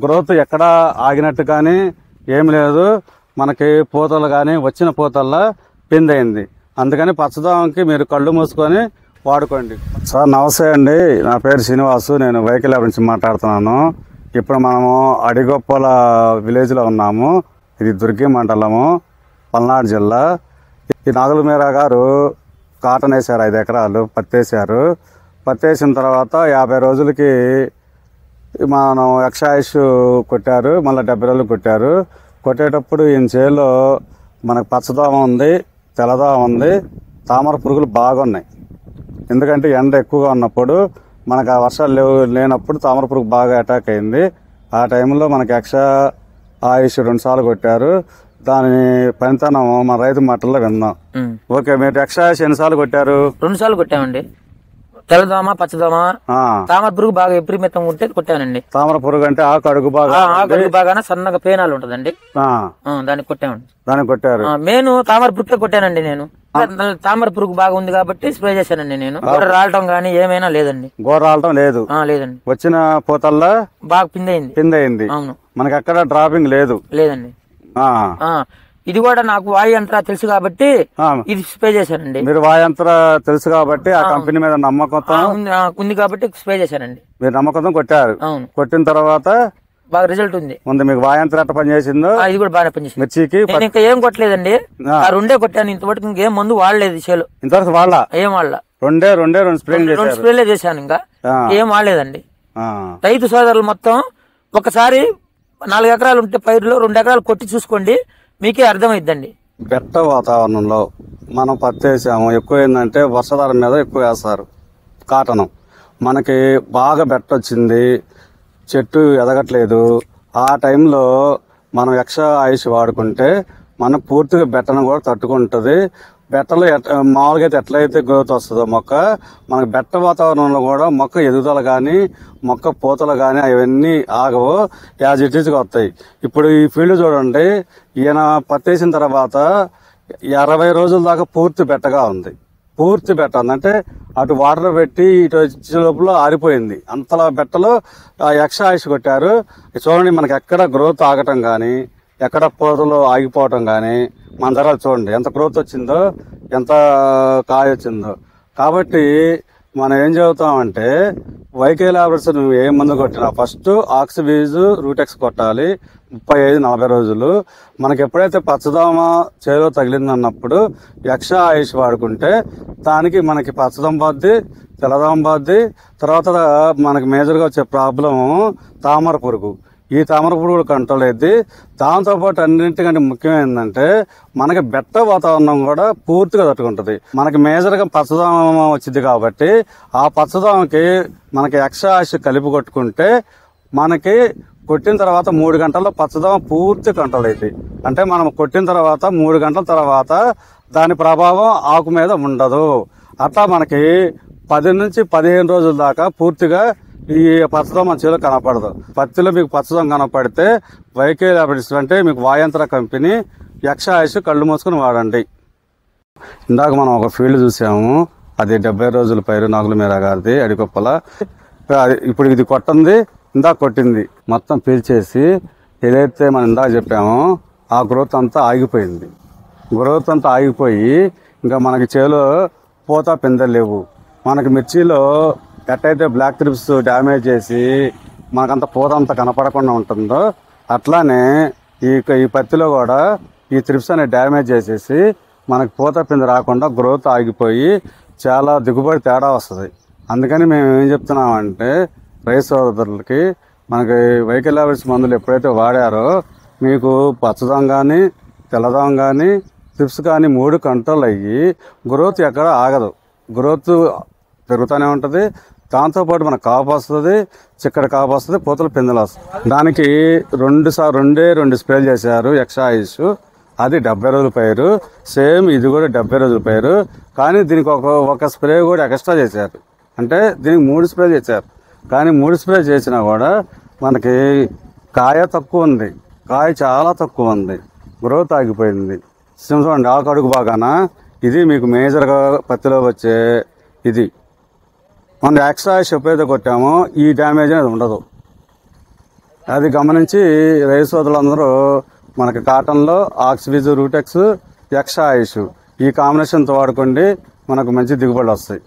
Growth ఎక్కడ ఆగినట్టు కానీ ఏమి లేదు. మనకి పూతలు కానీ వచ్చిన పూతల్లో పిందయింది. అందుకని పచ్చదోమకి మీరు కళ్ళు మూసుకొని వాడుకోండి. సార్ నమస్తే అండి, నా పేరు శ్రీనివాసు, నేను వెహికల్ నుంచి మాట్లాడుతున్నాను. ఇప్పుడు మనము అడిగొప్పల విలేజ్లో ఉన్నాము. ఇది దుర్గి మండలము, పల్నాడు జిల్లా. ఈ నాగులమీరా గారు కాటన్ వేశారు, 5 ఎకరాలు పత్తి వేశారు. పత్తి వేసిన తర్వాత 50 రోజులకి మనం ఎక్సైజ్ కొట్టారు, మళ్ళీ 70 రోజులు కొట్టారు. కొట్టేటప్పుడు ఈయన చేలో మనకు పచ్చదోమ ఉంది, తెల్లదోమ ఉంది, తామర పురుగులు బాగున్నాయి. ఎందుకంటే ఎండ ఎక్కువగా ఉన్నప్పుడు మనకు ఆ వర్షాలు లేనప్పుడు తామర పురుగు బాగా అటాక్ అయింది. ఆ టైంలో మనకి ఎక్సైజ్ 2 సార్లు కొట్టారు. దాని పనితనం మన రైతు మాటల్లో విందాం. ఓకే, మీరు ఎక్సైజ్ ఎన్నిసార్లు కొట్టారు? 2 సార్లు కొట్టామండి. తెల్లదోమ, పచ్చదోమ, తామర పురుగు బాగా విపరీతం ఉంటే కొట్టానండి. తామర పురుగు అంటే ఆకు అడుగు బాగా సన్నగా పేనాలు ఉంటదండి, దానికి కొట్టామండి. దానికి కొట్టారు. నేను తామర పురుగు కొట్టానండి. నేను తామర పురుగు బాగా ఉంది కాబట్టి స్ప్రే చేశానండి. నేను గోడ రాలటం గానీ ఏమైనా లేదండి. గోడ రాలటం లేదు, లేదండి. వచ్చిన పూతల్లో బాగా పిందయింది. అవును, మనకి ఎక్కడ డ్రాపింగ్ లేదండి. ఇది కూడా నాకు వాయంత్ర తెలుసు కాబట్టి ఇది స్ప్రే చేశానండి. మీరు వాయంత్ర తెలుసు కాబట్టి ఆ కంపెనీ మీద నమ్మకంతో ఉంది కాబట్టి స్ప్రే చేశానండి. మీరు నమ్మకంతో కొట్టారు. అవును, కొట్టిన తర్వాత బాగా రిజల్ట్ ఉంది. మీకు వాయంత్ర ఎట్ట పని చేసిందో ఇది కూడా బాగా పనిచేసింది. మిర్చికి నేను ఇంకా ఏం కొట్టలేదండి, ఆ 2 కొట్టాను. ఇంతవరకు ఇంకేం మందు వాడలేదు చేలో. ఇంతవరకు ఏం వాళ్ళ 2 స్ప్రేలే చేశాను, ఇంకా ఏం వాడలేదండి. రైతు సోదరులు మొత్తం ఒకసారి 4 ఎకరాలు ఉంటే పైరులో 2 ఎకరాలు కొట్టి చూసుకోండి, మీకే అర్థమైద్దండి. బెట్ట వాతావరణంలో మనం పత్తి వేసాము. ఎక్కువ ఏంటంటే వర్షాధారం మీద ఎక్కువ వేస్తారు కాటను. మనకి బాగా బెట్ట వచ్చింది, చెట్టు ఎదగట్లేదు. ఆ టైంలో మనం ఎక్సైజ్ వాడుకుంటే మనం పూర్తిగా బెట్టను కూడా తట్టుకుంటుంది. బెట్టలో మామూలుగా అయితే ఎట్లయితే గ్రోత్ వస్తుందో మొక్క, మనకు బెట్ట వాతావరణంలో కూడా మొక్క ఎదుగుదల కానీ మొక్క పూతలు కానీ అవన్నీ ఆగవు, యాజ్ ఇట్ ఈజ్గా వస్తాయి. ఇప్పుడు ఈ ఫీల్డ్ చూడండి, ఈయన పత్తేసిన తర్వాత 60 రోజుల దాకా పూర్తి బెట్టగా ఉంది. పూర్తి బెట్ట అంటే అటు వాటర్ పెట్టి ఇటు వచ్చే లోపల ఆరిపోయింది. అంతలా బెట్టలో ఎక్సైజ్ కొట్టారు. చూడండి, మనకి ఎక్కడ గ్రోత్ ఆగటం కానీ ఎక్కడ పూతలు ఆగిపోవటం కానీ మన దగ్గర చూడండి ఎంత గ్రోత్ వచ్చిందో, ఎంత కాయ వచ్చిందో. కాబట్టి మనం ఏం చెబుతామంటే వైకే ల్యాబ్స్ నువ్వు ఏ మందు కొట్టినా ఫస్ట్ ఆక్సిబీజ్ రూటెక్స్ కొట్టాలి 35-40 రోజులు. మనకి ఎప్పుడైతే పచ్చదోమ చేలో తగిలిందన్నప్పుడు ఎక్సైజ్ వాడుకుంటే దానికి మనకి పచ్చదోమ బాద్ది, తెల్లదోమ బాద్ది. తర్వాత మనకి మేజర్గా వచ్చే ప్రాబ్లం తామర పురుగు. ఈ తామర పురుగులు కంట్రోల్ అయింది. దాంతోపాటు అన్నింటికంటే ముఖ్యమైనదంటే మనకి బెట్ట వాతావరణం కూడా పూర్తిగా తట్టుకుంటుంది. మనకి మేజర్గా పచ్చదోమ వచ్చింది కాబట్టి ఆ పచ్చదోమకి మనకి ఎక్సైజ్ కలిపి కొట్టుకుంటే మనకి కొట్టిన తర్వాత 3 గంటల్లో పచ్చదోమ పూర్తి కంట్రోల్ అవుతుంది. అంటే మనం కొట్టిన తర్వాత 3 గంటల తర్వాత దాని ప్రభావం ఆకు మీద ఉండదు. అట్లా మనకి 10 నుంచి 15 రోజుల దాకా పూర్తిగా ఈ పచ్చదోమ చేలో కనపడదు. పత్తిలో మీకు పచ్చదోమ కనపడితే వైకే ల్యాబ్స్ అంటే మీకు వాయంత్ర కంపెనీ ఎక్సైజ్ కళ్ళు మూసుకొని వాడండి. ఇందాక మనం ఒక ఫీల్డ్ చూసాము, అది 70 రోజుల పైరు నాగులమీరా గారిది అడిగొప్పల. ఇప్పుడు ఇది కొట్టింది, ఇందాక కొట్టింది మొత్తం పీల్చేసి ఏదైతే మనం ఇందాక చెప్పామో ఆ గ్రోత్ అంతా ఆగిపోయింది. గ్రోత్ అంతా ఆగిపోయి ఇంకా మనకి చేలో పూత పిందెలు లేవు. మనకి మిర్చిలో ఎట్టయితే బ్లాక్ త్రిప్స్ డ్యామేజ్ చేసి మనకంత పూత అంతా కనపడకుండా ఉంటుందో అట్లానే ఈ పత్తిలో కూడా ఈ త్రిప్స్ అనేది డ్యామేజ్ చేసేసి మనకు పూత పిందె రాకుండా గ్రోత్ ఆగిపోయి చాలా దిగుబడి తేడా వస్తుంది. అందుకని మేము ఏం చెప్తున్నామంటే రైతు సోదరులకి మనకి వైకే ల్యాబ్స్ మందులు ఎప్పుడైతే వాడారో మీకు పచ్చదోమ కానీ తెల్లదోమ కానీ త్రిప్స్ కానీ 3 కంట్రోల్ అయ్యి గ్రోత్ ఎక్కడ ఆగదు, గ్రోత్ పెరుగుతూనే ఉంటుంది. దాంతోపాటు మనకు కాపు వస్తుంది, చిక్కడి కాపు వస్తుంది, పూతలు పిందెలు వస్తుంది. దానికి 2 స్ప్రేలు చేశారు ఎక్సైజ్. అది 70 రోజుల పైరు, సేమ్ ఇది కూడా 70 రోజుల పైరు. కానీ దీనికి ఒక స్ప్రే కూడా ఎక్స్ట్రా చేశారు. అంటే దీనికి 3 స్ప్రేలు చేశారు. కానీ 3 స్ప్రే చేసినా కూడా మనకి కాయ తక్కువ ఉంది, కాయ చాలా తక్కువ ఉంది, గ్రోత్ ఆగిపోయింది. చూడండి ఆకు అడుగు బాగానా, ఇది మీకు మేజర్గా పత్తిలో వచ్చే ఇది. మనం ఎక్సైజ్ ఎప్పుడైతే కొట్టామో ఈ డ్యామేజ్ అనేది ఉండదు. అది గమనించి రైతు సోదరులందరూ మనకి కాటన్లో ఆక్సివిజ్, రూటెక్స్, ఎక్స్ట్రా ఆయుష్ ఈ కాంబినేషన్తో వాడుకోండి, మనకు మంచి దిగుబడులు వస్తాయి.